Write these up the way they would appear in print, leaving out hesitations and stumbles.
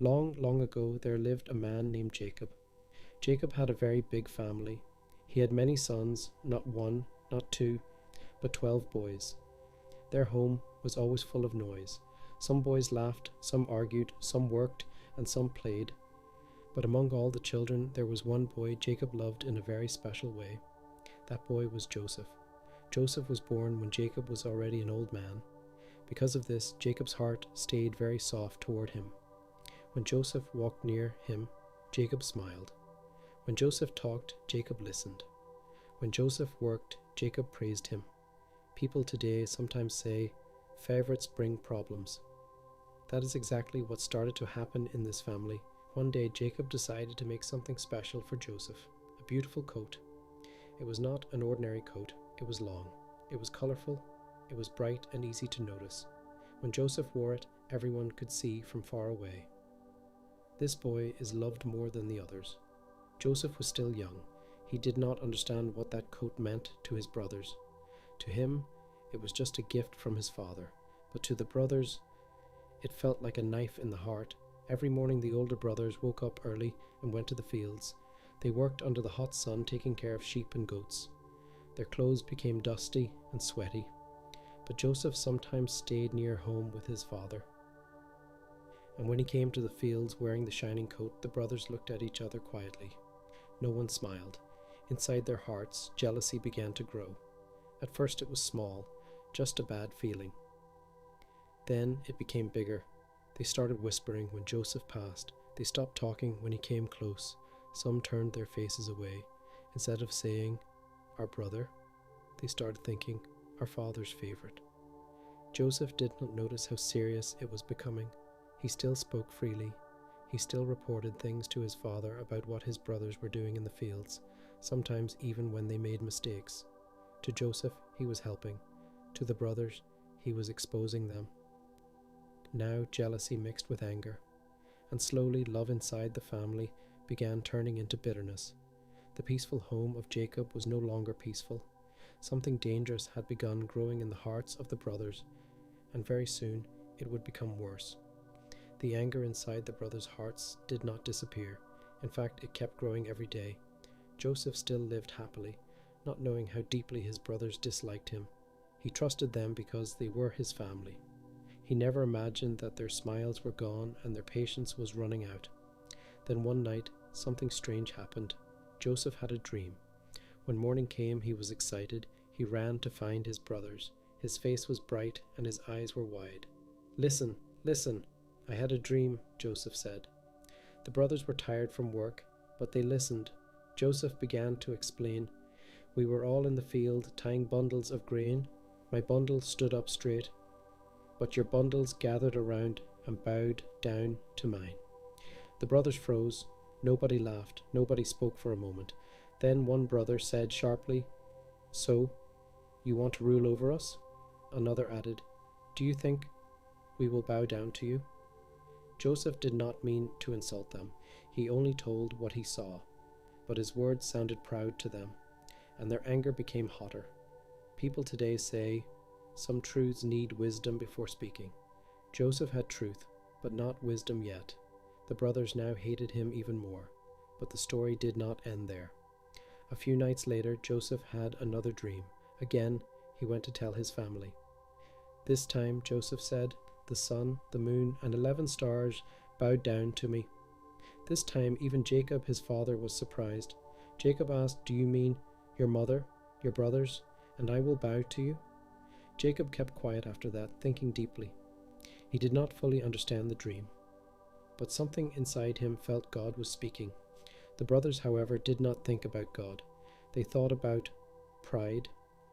Long, long ago there lived a man named Jacob. Jacob had a very big family. He had many sons, not one, not two, but 12 boys. Their home was always full of noise. Some boys laughed, some argued, some worked, and some played. But among all the children there was one boy Jacob loved in a very special way. That boy was Joseph. Joseph was born when Jacob was already an old man. Because of this, Jacob's heart stayed very soft toward him. When Joseph walked near him, Jacob smiled. When Joseph talked, Jacob listened. When Joseph worked, Jacob praised him. People today sometimes say, favorites bring problems. That is exactly what started to happen in this family. One day Jacob decided to make something special for Joseph, a beautiful coat. It was not an ordinary coat, it was long. It was colorful, it was bright and easy to notice. When Joseph wore it, everyone could see from far away. This boy is loved more than the others. Joseph was still young. He did not understand what that coat meant to his brothers. To him, it was just a gift from his father. But to the brothers, it felt like a knife in the heart. Every morning the older brothers woke up early and went to the fields. They worked under the hot sun taking care of sheep and goats. Their clothes became dusty and sweaty. But Joseph sometimes stayed near home with his father. And when he came to the fields wearing the shining coat, the brothers looked at each other quietly. No one smiled. Inside their hearts, jealousy began to grow. At first it was small, just a bad feeling. Then it became bigger. They started whispering when Joseph passed. They stopped talking when he came close. Some turned their faces away. Instead of saying, our brother, they started thinking, our father's favorite. Joseph did not notice how serious it was becoming. He still spoke freely. He still reported things to his father about what his brothers were doing in the fields, sometimes even when they made mistakes. To Joseph, he was helping. To the brothers, he was exposing them. Now jealousy mixed with anger, and slowly love inside the family began turning into bitterness. The peaceful home of Jacob was no longer peaceful. Something dangerous had begun growing in the hearts of the brothers, and very soon it would become worse. The anger inside the brothers' hearts did not disappear. In fact, it kept growing every day. Joseph still lived happily, not knowing how deeply his brothers disliked him. He trusted them because they were his family. He never imagined that their smiles were gone and their patience was running out. Then one night, something strange happened. Joseph had a dream. When morning came, he was excited. He ran to find his brothers. His face was bright and his eyes were wide. Listen, listen, I had a dream, Joseph said. The brothers were tired from work, but they listened. Joseph began to explain. We were all in the field tying bundles of grain. My bundle stood up straight, but your bundles gathered around and bowed down to mine. The brothers froze. Nobody laughed. Nobody spoke for a moment. Then one brother said sharply, So, you want to rule over us? Another added, Do you think we will bow down to you? Joseph did not mean to insult them. He only told what he saw. But his words sounded proud to them, and their anger became hotter. People today say, some truths need wisdom before speaking. Joseph had truth, but not wisdom yet. The brothers now hated him even more, but the story did not end there. A few nights later, Joseph had another dream. Again, he went to tell his family. This time, Joseph said, the sun, the moon, and 11 stars bowed down to me. This time, even Jacob, his father, was surprised. Jacob asked, Do you mean your mother, your brothers, and I will bow to you? Jacob kept quiet after that, thinking deeply. He did not fully understand the dream, but something inside him felt God was speaking. The brothers, however, did not think about God. They thought about pride.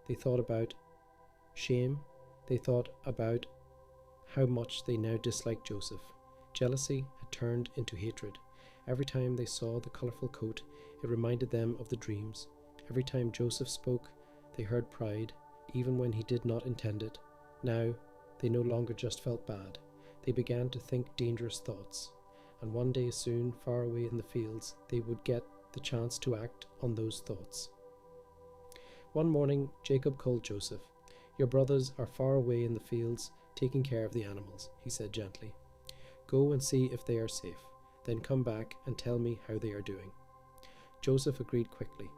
They thought about shame. They thought about how much they now disliked Joseph. Jealousy had turned into hatred. Every time they saw the colorful coat, it reminded them of the dreams. Every time Joseph spoke, they heard pride, even when he did not intend it. Now, they no longer just felt bad. They began to think dangerous thoughts. And one day soon, far away in the fields, they would get the chance to act on those thoughts. One morning, Jacob called Joseph. Your brothers are far away in the fields, taking care of the animals, he said gently. Go and see if they are safe. Then come back and tell me how they are doing." Joseph agreed quickly.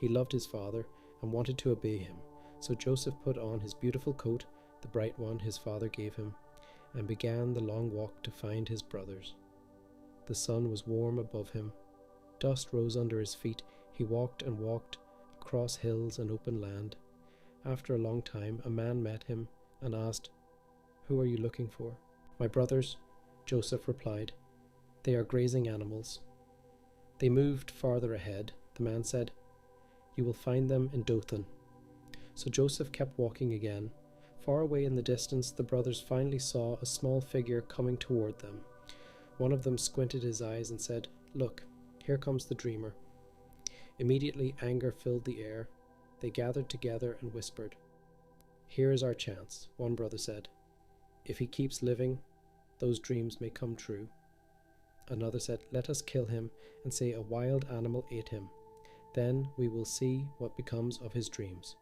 He loved his father and wanted to obey him, so Joseph put on his beautiful coat, the bright one his father gave him, and began the long walk to find his brothers. The sun was warm above him. Dust rose under his feet. He walked and walked across hills and open land. After a long time, a man met him and asked, "Who are you looking for?" "My brothers," Joseph replied. "They are grazing animals." They moved farther ahead. The man said, "You will find them in Dothan." So Joseph kept walking again. Far away in the distance, the brothers finally saw a small figure coming toward them. One of them squinted his eyes and said, "Look, here comes the dreamer." Immediately anger filled the air. They gathered together and whispered. "Here is our chance," one brother said. "If he keeps living, those dreams may come true." Another said, "Let us kill him and say a wild animal ate him. Then we will see what becomes of his dreams."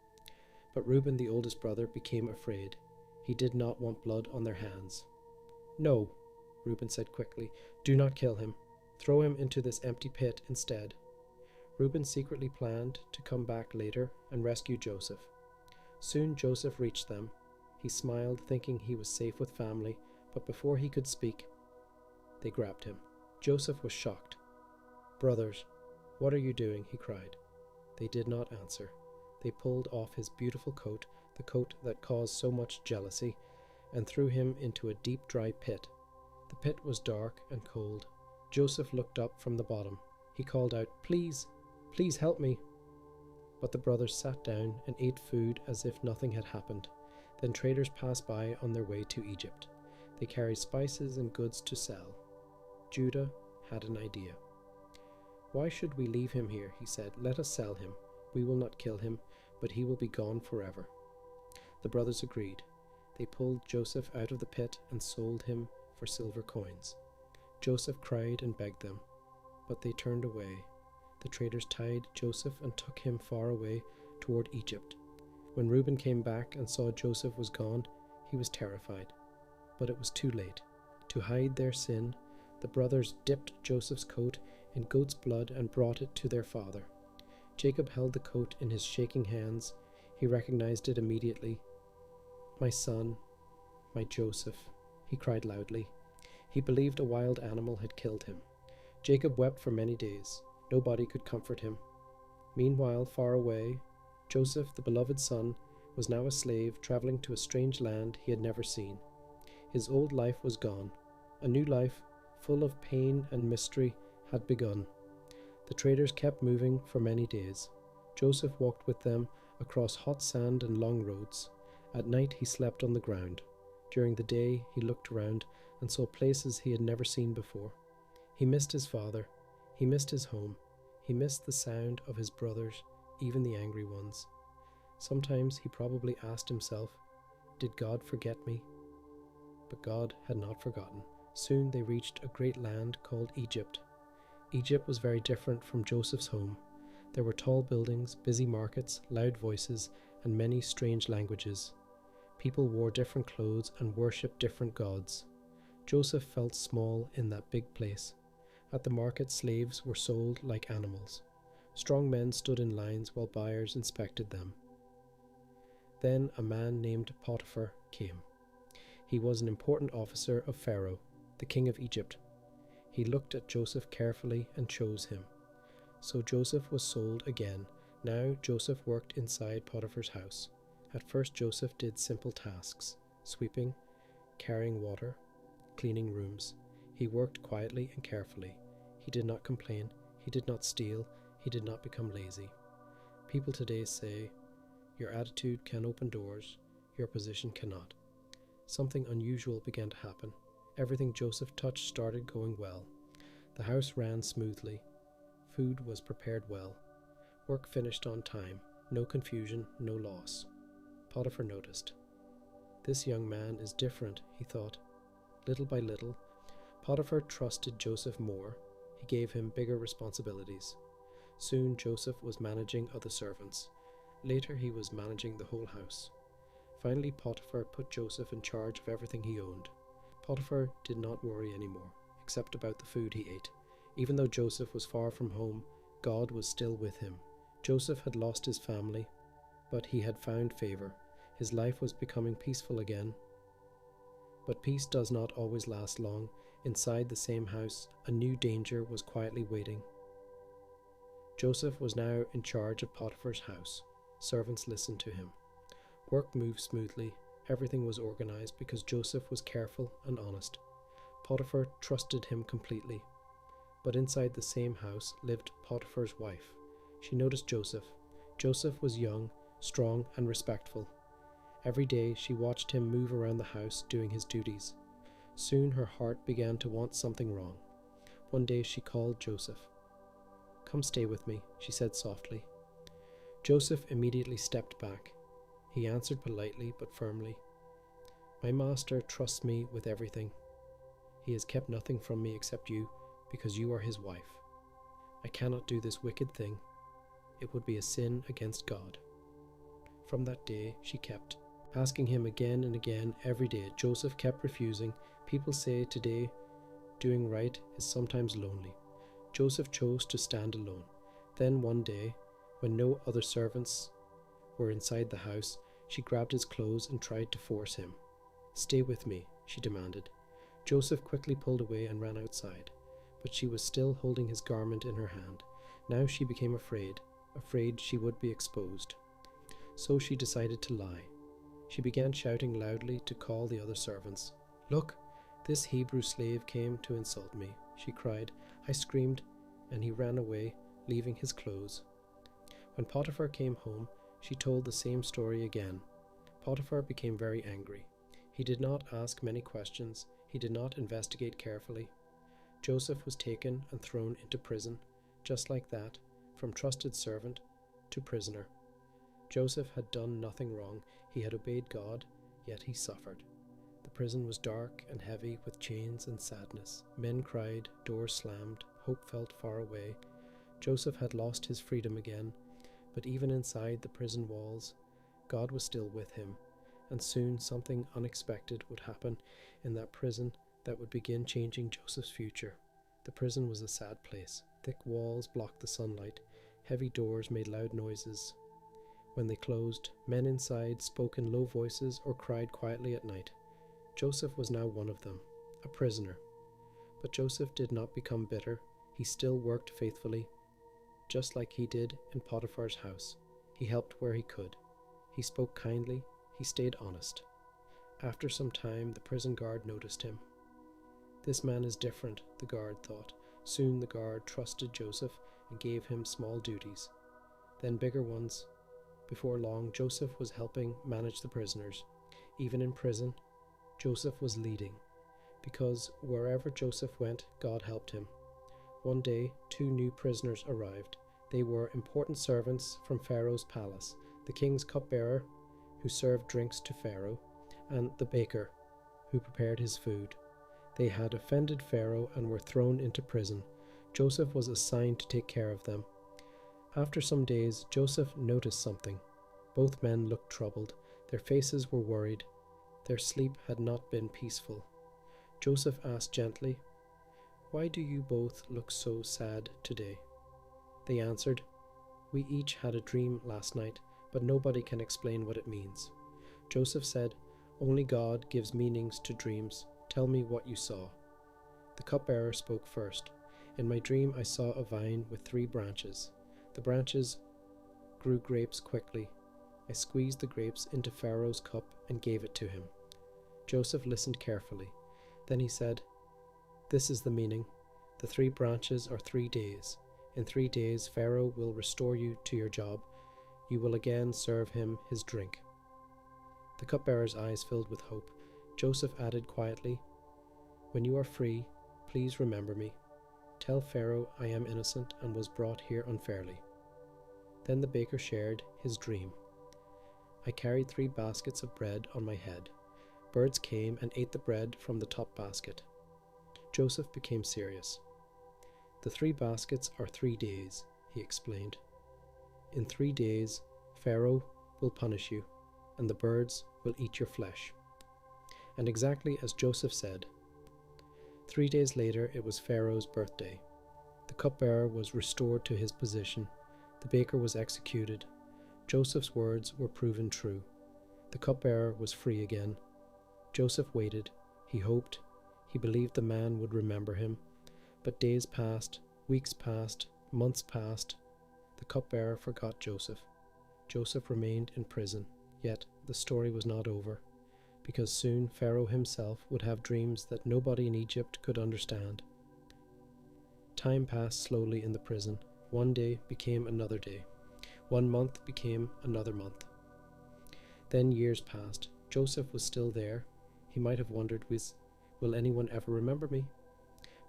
But Reuben, the oldest brother, became afraid. He did not want blood on their hands. "No," Reuben said quickly, "do not kill him. Throw him into this empty pit instead." Reuben secretly planned to come back later and rescue Joseph. Soon Joseph reached them. He smiled, thinking he was safe with family, but before he could speak, they grabbed him. Joseph was shocked. "Brothers, what are you doing?" he cried. They did not answer. They pulled off his beautiful coat, the coat that caused so much jealousy, and threw him into a deep, dry pit. The pit was dark and cold. Joseph looked up from the bottom. He called out, "Please, please help me." But the brothers sat down and ate food as if nothing had happened. Then traders passed by on their way to Egypt. They carried spices and goods to sell. Judah had an idea. "Why should we leave him here?" he said. "Let us sell him. We will not kill him, but he will be gone forever." The brothers agreed. They pulled Joseph out of the pit and sold him for silver coins. Joseph cried and begged them, but they turned away. The traders tied Joseph and took him far away toward Egypt. When Reuben came back and saw Joseph was gone, he was terrified. But it was too late. To hide their sin, the brothers dipped Joseph's coat in goat's blood and brought it to their father. Jacob held the coat in his shaking hands. He recognized it immediately. "My son, my Joseph," he cried loudly. He believed a wild animal had killed him. Jacob wept for many days. Nobody could comfort him. Meanwhile, far away, Joseph, the beloved son, was now a slave traveling to a strange land he had never seen. His old life was gone. A new life, full of pain and mystery, had begun. The traders kept moving for many days. Joseph walked with them across hot sand and long roads. At night he slept on the ground. During the day he looked around and saw places he had never seen before. He missed his father. He missed his home. He missed the sound of his brothers, even the angry ones. Sometimes he probably asked himself, "Did God forget me?" But God had not forgotten. Soon they reached a great land called Egypt. Egypt was very different from Joseph's home. There were tall buildings, busy markets, loud voices, and many strange languages. People wore different clothes and worshipped different gods. Joseph felt small in that big place. At the market, slaves were sold like animals. Strong men stood in lines while buyers inspected them. Then a man named Potiphar came. He was an important officer of Pharaoh, the king of Egypt. He looked at Joseph carefully and chose him. So Joseph was sold again. Now Joseph worked inside Potiphar's house. At first Joseph did simple tasks: sweeping, carrying water, cleaning rooms. He worked quietly and carefully. He did not complain. He did not steal. He did not become lazy. People today say, "Your attitude can open doors, your position cannot." Something unusual began to happen. Everything Joseph touched started going well. The house ran smoothly. Food was prepared well. Work finished on time. No confusion, no loss. Potiphar noticed. "This young man is different," he thought. Little by little, Potiphar trusted Joseph more. He gave him bigger responsibilities. Soon Joseph was managing other servants. Later he was managing the whole house. Finally Potiphar put Joseph in charge of everything he owned. Potiphar did not worry anymore, except about the food he ate. Even though Joseph was far from home, God was still with him. Joseph had lost his family, but he had found favor. His life was becoming peaceful again. But peace does not always last long. Inside the same house, a new danger was quietly waiting. Joseph was now in charge of Potiphar's house. Servants listened to him. Work moved smoothly. Everything was organized because Joseph was careful and honest. Potiphar trusted him completely. But inside the same house lived Potiphar's wife. She noticed Joseph. Joseph was young, strong, and respectful. Every day she watched him move around the house doing his duties. Soon her heart began to want something wrong. One day she called Joseph. "Come stay with me," she said softly. Joseph immediately stepped back. He answered politely but firmly, "My master trusts me with everything. He has kept nothing from me except you, because you are his wife. I cannot do this wicked thing. It would be a sin against God." From that day she kept asking him again and again every day. Joseph kept refusing. People say today doing right is sometimes lonely. Joseph chose to stand alone. Then one day, when no other servants were inside the house, she grabbed his clothes and tried to force him. "Stay with me," she demanded. Joseph quickly pulled away and ran outside, but she was still holding his garment in her hand. Now she became afraid she would be exposed. So she decided to lie. She began shouting loudly to call the other servants. "Look, this Hebrew slave came to insult me," she cried. I screamed, and he ran away, leaving his clothes. When Potiphar came home, she told the same story again. Potiphar became very angry. He did not ask many questions. He did not investigate carefully. Joseph was taken and thrown into prison, just like that, from trusted servant to prisoner. Joseph had done nothing wrong. He had obeyed God, yet he suffered. The prison was dark and heavy with chains and sadness. Men cried, doors slammed, hope felt far away. Joseph had lost his freedom again, but even inside the prison walls, God was still with him, and soon something unexpected would happen in that prison that would begin changing Joseph's future. The prison was a sad place. Thick walls blocked the sunlight. Heavy doors made loud noises. When they closed, men inside spoke in low voices or cried quietly at night. Joseph was now one of them, a prisoner. But Joseph did not become bitter. He still worked faithfully, just like he did in Potiphar's house. He helped where he could. He spoke kindly. He stayed honest. After some time, the prison guard noticed him. "This man is different," the guard thought. Soon the guard trusted Joseph and gave him small duties, then bigger ones. Before long, Joseph was helping manage the prisoners. Even in prison, Joseph was leading, because wherever Joseph went, God helped him. One day, 2 new prisoners arrived. They were important servants from Pharaoh's palace, the king's cupbearer, who served drinks to Pharaoh, and the baker, who prepared his food. They had offended Pharaoh and were thrown into prison. Joseph was assigned to take care of them. After some days, Joseph noticed something. Both men looked troubled. Their faces were worried. Their sleep had not been peaceful. Joseph asked gently, "Why do you both look so sad today?" They answered, "We each had a dream last night, but nobody can explain what it means." Joseph said, "Only God gives meanings to dreams. Tell me what you saw." The cupbearer spoke first. "In my dream I saw a vine with 3 branches. The branches grew grapes quickly. I squeezed the grapes into Pharaoh's cup and gave it to him." Joseph listened carefully. Then he said, "This is the meaning. The 3 branches are 3 days. In 3 days Pharaoh will restore you to your job. You will again serve him his drink." The cupbearer's eyes filled with hope. Joseph added quietly, "When you are free, please remember me. Tell Pharaoh I am innocent and was brought here unfairly." Then the baker shared his dream. "I carried 3 baskets of bread on my head. Birds came and ate the bread from the top basket." Joseph became serious. "The 3 baskets are 3 days, he explained. "In 3 days, Pharaoh will punish you, and the birds will eat your flesh." And exactly as Joseph said, 3 days later, it was Pharaoh's birthday. The cupbearer was restored to his position. The baker was executed. Joseph's words were proven true. The cupbearer was free again. Joseph waited. He hoped. He believed the man would remember him. But days passed, weeks passed, months passed. The cupbearer forgot Joseph. Joseph remained in prison. Yet the story was not over, because soon Pharaoh himself would have dreams that nobody in Egypt could understand. Time passed slowly in the prison. One day became another day. 1 month became another month. Then years passed. Joseph was still there. He might have wondered, will anyone ever remember me?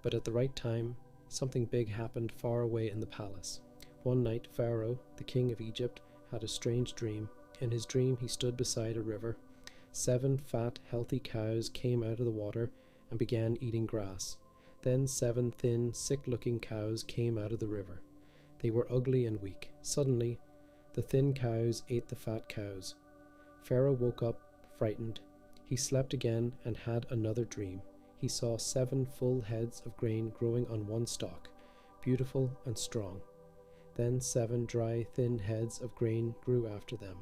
But at the right time, something big happened far away in the palace. One night, Pharaoh, the king of Egypt, had a strange dream. In his dream, he stood beside a river. 7 fat, healthy cows came out of the water and began eating grass. Then 7 thin, sick-looking cows came out of the river. They were ugly and weak. Suddenly, the thin cows ate the fat cows. Pharaoh woke up, frightened. He slept again and had another dream. He saw 7 full heads of grain growing on one stalk, beautiful and strong. Then 7 dry, thin heads of grain grew after them.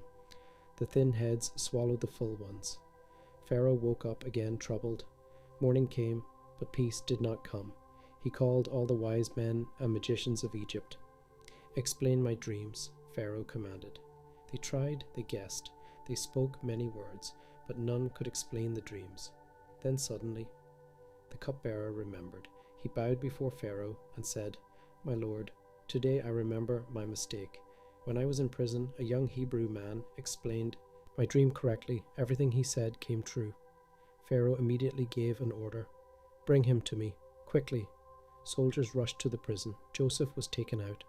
The thin heads swallowed the full ones. Pharaoh woke up again troubled. Morning came, but peace did not come. He called all the wise men and magicians of Egypt. "Explain my dreams," Pharaoh commanded. They tried, they guessed, they spoke many words, but none could explain the dreams. Then suddenly, the cupbearer remembered. He bowed before Pharaoh and said, "My lord, today I remember my mistake. When I was in prison, a young Hebrew man explained my dream correctly. Everything he said came true." Pharaoh immediately gave an order. "Bring him to me, quickly." Soldiers rushed to the prison. Joseph was taken out.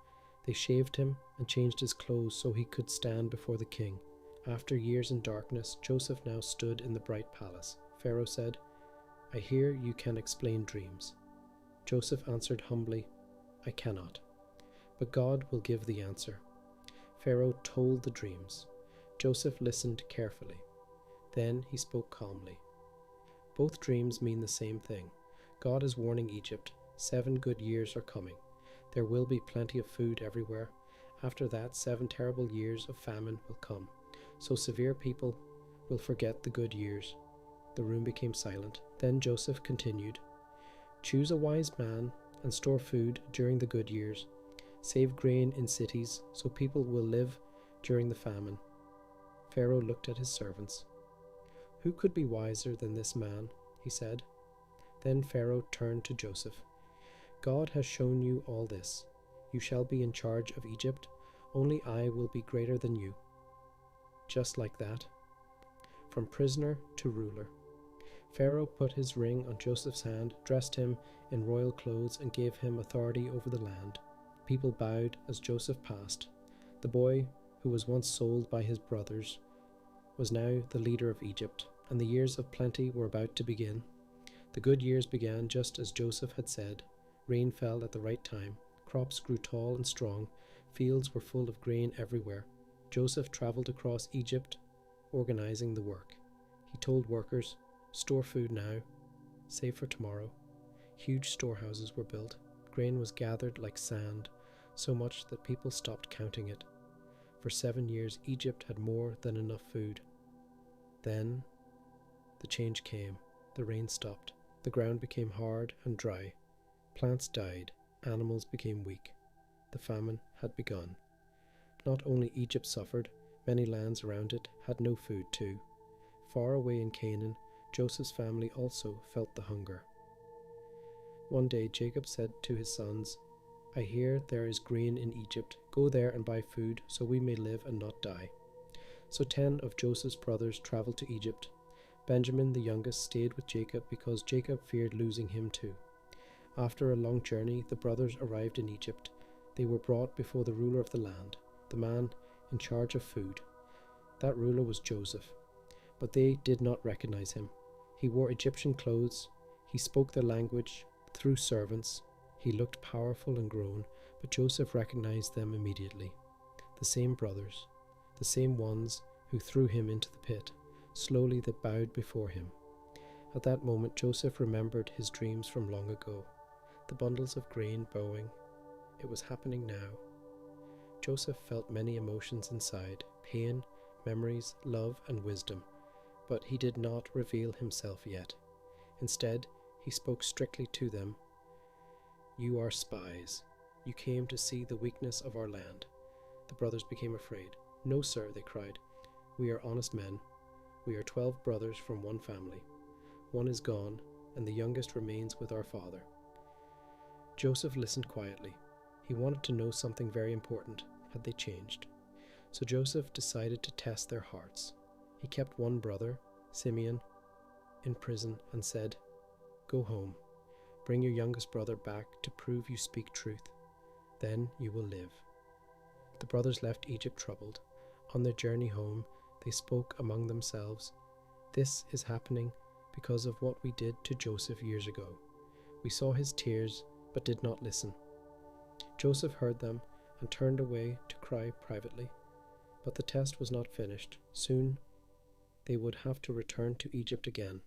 They shaved him and changed his clothes so he could stand before the king. After years in darkness, Joseph now stood in the bright palace. Pharaoh said, "I hear you can explain dreams." Joseph answered humbly, "I cannot. But God will give the answer." Pharaoh told the dreams. Joseph listened carefully. Then he spoke calmly. Both dreams mean the same thing. God is warning Egypt. 7 good years are coming. There will be plenty of food everywhere. After that, 7 terrible years of famine will come. So severe people will forget the good years. The room became silent. Then Joseph continued, "Choose a wise man and store food during the good years. Save grain in cities so people will live during the famine." Pharaoh looked at his servants. "Who could be wiser than this man?" he said. Then Pharaoh turned to Joseph. "God has shown you all this. You shall be in charge of Egypt. Only I will be greater than you." Just like that. From prisoner to ruler. Pharaoh put his ring on Joseph's hand, dressed him in royal clothes, and gave him authority over the land. People bowed as Joseph passed. The boy, who was once sold by his brothers, was now the leader of Egypt, and the years of plenty were about to begin. The good years began just as Joseph had said. Rain fell at the right time. Crops grew tall and strong. Fields were full of grain everywhere. Joseph traveled across Egypt, organizing the work. He told workers, "Store food now, save for tomorrow." Huge storehouses were built. Grain was gathered like sand, so much that people stopped counting it. For 7 years, Egypt had more than enough food. Then the change came. The rain stopped. The ground became hard and dry. Plants died. Animals became weak. The famine had begun. Not only Egypt suffered, many lands around it had no food too. Far away in Canaan, Joseph's family also felt the hunger. One day Jacob said to his sons, "I hear there is grain in Egypt. Go there and buy food so we may live and not die." So 10 of Joseph's brothers traveled to Egypt. Benjamin, the youngest, stayed with Jacob because Jacob feared losing him too. After a long journey, the brothers arrived in Egypt. They were brought before the ruler of the land, the man in charge of food. That ruler was Joseph, but they did not recognize him. He wore Egyptian clothes. He spoke their language through servants. He looked powerful and grown, but Joseph recognized them immediately. The same brothers, the same ones who threw him into the pit. Slowly they bowed before him. At that moment Joseph remembered his dreams from long ago, the bundles of grain bowing. It was happening now. Joseph felt many emotions inside, pain, memories, love, and wisdom, but he did not reveal himself yet. Instead, he spoke strictly to them. "You are spies. You came to see the weakness of our land." The brothers became afraid. "No, sir," they cried. "We are honest men. We are 12 brothers from one family. One is gone, and the youngest remains with our father." Joseph listened quietly. He wanted to know something very important. Had they changed? So Joseph decided to test their hearts. He kept one brother, Simeon, in prison and said, "Go home. Bring your youngest brother back to prove you speak truth. Then you will live." The brothers left Egypt troubled. On their journey home, they spoke among themselves, "This is happening because of what we did to Joseph years ago. We saw his tears, but did not listen." Joseph heard them and turned away to cry privately. But the test was not finished. Soon they would have to return to Egypt again.